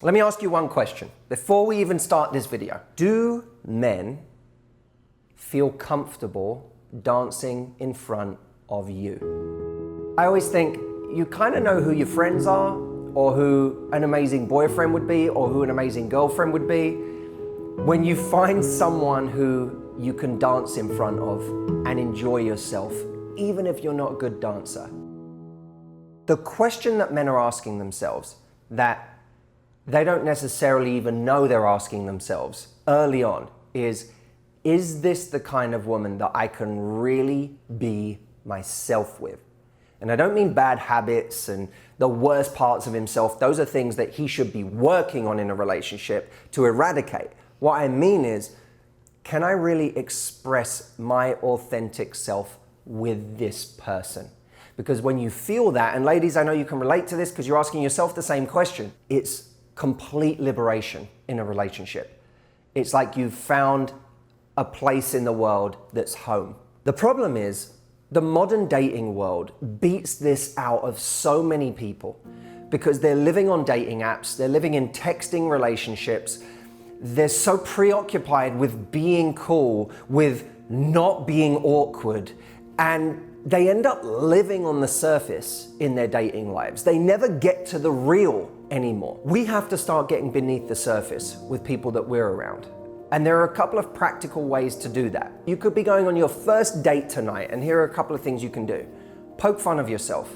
Let me ask you one question before we even start this video. Do men feel comfortable dancing in front of you? I always think you kind of know who your friends are, or who an amazing boyfriend would be, or who an amazing girlfriend would be, when you find someone who you can dance in front of and enjoy yourself, even if you're not a good dancer. The question that men are asking themselves, that they don't necessarily even know they're asking themselves early on, is this the kind of woman that I can really be myself with? And I don't mean bad habits and the worst parts of himself. Those are things that he should be working on in a relationship to eradicate. What I mean is, can I really express my authentic self with this person? Because when you feel that, and ladies, I know you can relate to this because you're asking yourself the same question, it's complete liberation in a relationship. It's like you've found a place in the world that's home. The problem is, the modern dating world beats this out of so many people because they're living on dating apps, they're living in texting relationships, they're so preoccupied with being cool, with not being awkward, and they end up living on the surface in their dating lives. They never get to the real anymore. We have to start getting beneath the surface with people that we're around. And there are a couple of practical ways to do that. You could be going on your first date tonight, and here are a couple of things you can do. Poke fun of yourself.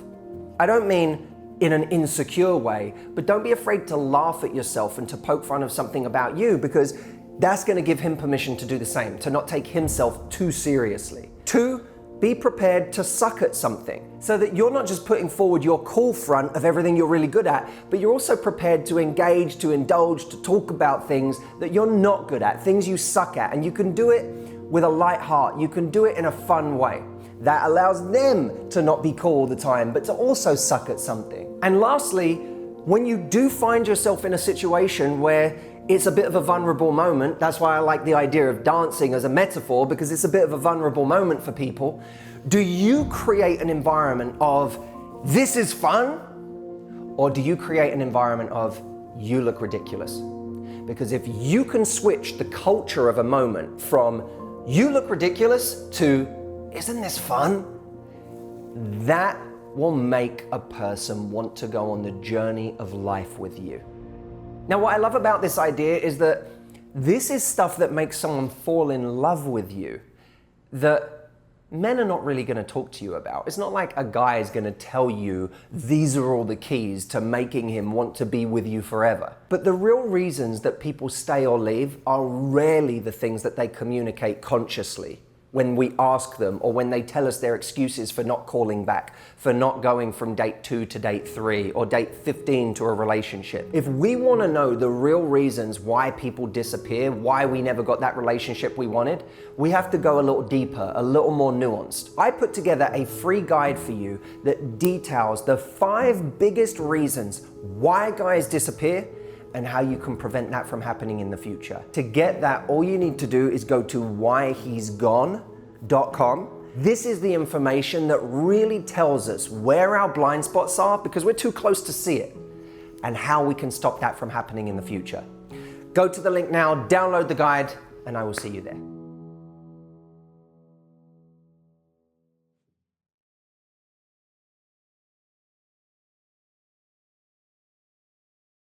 I don't mean in an insecure way, but don't be afraid to laugh at yourself and to poke fun of something about you, because that's going to give him permission to do the same, to not take himself too seriously. 2, be prepared to suck at something so that you're not just putting forward your cool front of everything you're really good at, but you're also prepared to engage, to indulge, to talk about things that you're not good at, things you suck at. And you can do it with a light heart. You can do it in a fun way that allows them to not be cool all the time, but to also suck at something. And lastly, when you do find yourself in a situation where it's a bit of a vulnerable moment, that's why I like the idea of dancing as a metaphor, because it's a bit of a vulnerable moment for people. Do you create an environment of, this is fun? Or do you create an environment of, you look ridiculous? Because if you can switch the culture of a moment from, you look ridiculous, to, isn't this fun? That will make a person want to go on the journey of life with you. Now, what I love about this idea is that this is stuff that makes someone fall in love with you that men are not really going to talk to you about. It's not like a guy is going to tell you these are all the keys to making him want to be with you forever. But the real reasons that people stay or leave are rarely the things that they communicate consciously when we ask them, or when they tell us their excuses for not calling back, for not going from date 2 to date 3, or date 15 to a relationship. If we want to know the real reasons why people disappear, why we never got that relationship we wanted, we have to go a little deeper, a little more nuanced. I put together a free guide for you that details the 5 biggest reasons why guys disappear and how you can prevent that from happening in the future. To get that, all you need to do is go to waayhesgone.com. This is the information that really tells us where our blind spots are, because we're too close to see it, and how we can stop that from happening in the future. Go to the link now, download the guide, and I will see you there.